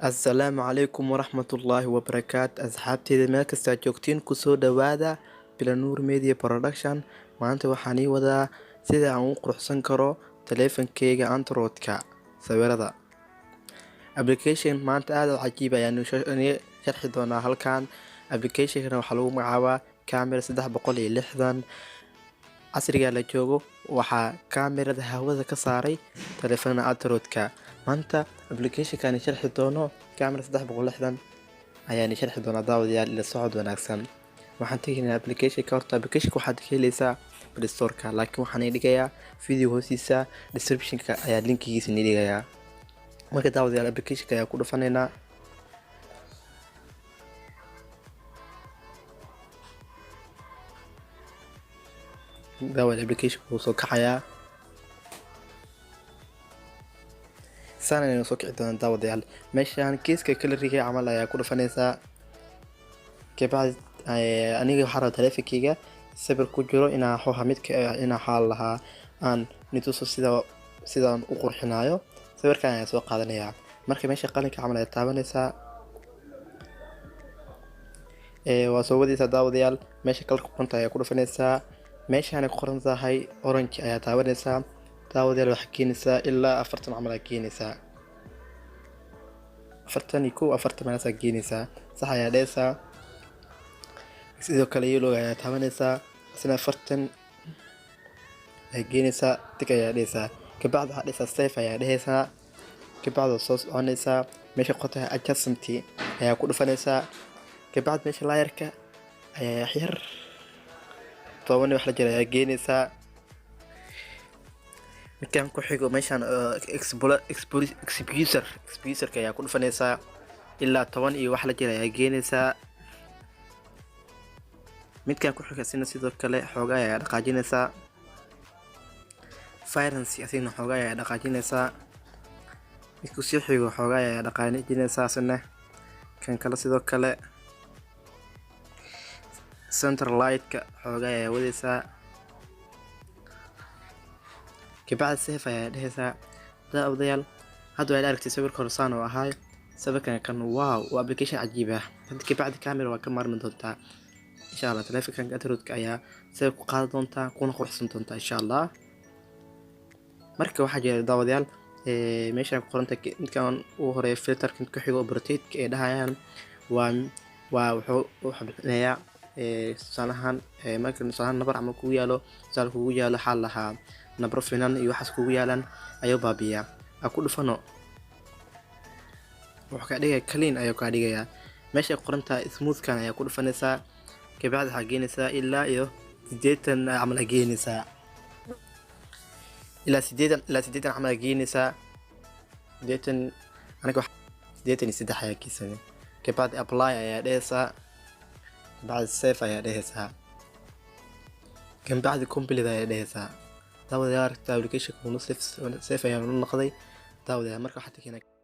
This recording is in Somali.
Assalaamu calaykum waraxmatullaahi wabarakaatu asxaabteyda meel kasta aad joogtiin kusoo dhawaada Bilanuur Media Production. Maanta waxaan ii wadaa sida aan u quruxsan karo taleefankeyga Android-ka sawirada. Application maanta aad u cajiib ayaan sharxi doonaa halkan. Application-kana waxaa lagu magacaabaa Camera 360. Casriga la joogo waxaa kaamirada hawada ka saaray taleefannada Android-ka. maanta application-kan sharxi doono Camera 360 ayaan sharxi doonaa daawadayaal ila socod wanaagsan. Waxaan tegaynaa application-ka. Horta application-ka waxaad ka helaysaa Play Store-ka, laakiin waxaan dhigayaa video hoostiisa description-ka ayaa linkigiisa dhigayaa. Marka daawadayaal application-ka ayaa ku dhufanaynaa. daawadayaal application-ka wuu soo kacayaa. sana inuu soo kici doono daawadayaal. Meeshaan kiiska color-iga camal ayaa ku dhufanaysaa. Kabacdi aniga waxaan rabaa taleefankeyga sawir ku jiro inaan xaal lahaa aan nituso sidaan u qurxinayo. Sawirkan ayaa soo qaadanayaa. Marka meesha qalinka camal ayaa taabanaysaa. waa soo wadaysaa daawadayaal. meesha color-ka qoranta ayaa ku dhufanaysaa. meeshaan ku qoran tahay orange ayaa taabanaysaa. daawadayaal waxaa keenaysaa ilaa 40 camal ayaa keenaysaa. 40 meelaas ayaa keenaysaa. sax ayaa dhehaysaa. sidoo kale yellow ayaa taabanaysaa. isna 40 ayaa keenaysaa. tig ayaa dhehaysaa. kabacdi waxaa dhehaysaa save ayaa dhehaysaa. kabacdi soo soconaysaa. meesha qotaha adjustment ayaa ku dhufanaysaa. kabacdi meesha layerka ayaa yar 10 wax la jira ayaa keenaysaa. midkaan ku xigo meeshaan exposure-ka ayaa ku dhufanaysaa. ilaa 10 iyo wax la jira ayaa keenaysaa. midkaan ku xiga sidoo kale xoogaa ayaa dhaqaajinaysaa. Firency asina xoogaa ayaa dhaqaajinaysaa. midku sii xigo xoogaa ayaa dhaqaajinaysaa asna. kan kale sidoo kale center light-ka xoogaa ayaa wadaysaa. kabacdi save ayaa dhehaysaa. daawadayaal hadda waxaad aragtay sawirka hore saan oo ahaay. sawirkan kan wow waa application cajiib ah. hadda kabacdi camera waa ka maarmi doontaa insha Allah. taleefanka Android-ka ayaa sawir ku qaadan doontaa kuna quruxsan doontaa insha Allah. marka waxaa jira daawadayaal meeshaan ku qoranta midkaan uu hore filter-kan ku xigo rotate-ka ee dhahayaan wuxuu bixinayaa tusaalahan marka nabar ama kugu yaalo xal lahaa nabro finan iyo waxaas kugu yaalan ayuu baabiyaa. ku dhufano wuxuu ka dhigaya clean ayuu ka dhigayaa. meesha qoranta smooth-kan ayaa ku dhufanaysaa. kabacdi waxaa geenaysaa ilaa iyo 80 camal ayaa geenaysaa. ilaa 80 camal ayaa geenaysaa. 80 aniga 83 ayaa kiisanay. kabacdi apply ayaa dhehaysaa. kabacdi save ayaa dhehaysaa. kabacdi complete ayaa dhehaysaa. daawadayaal application-ka save ayaa noqday. daawadayaal marka waxaad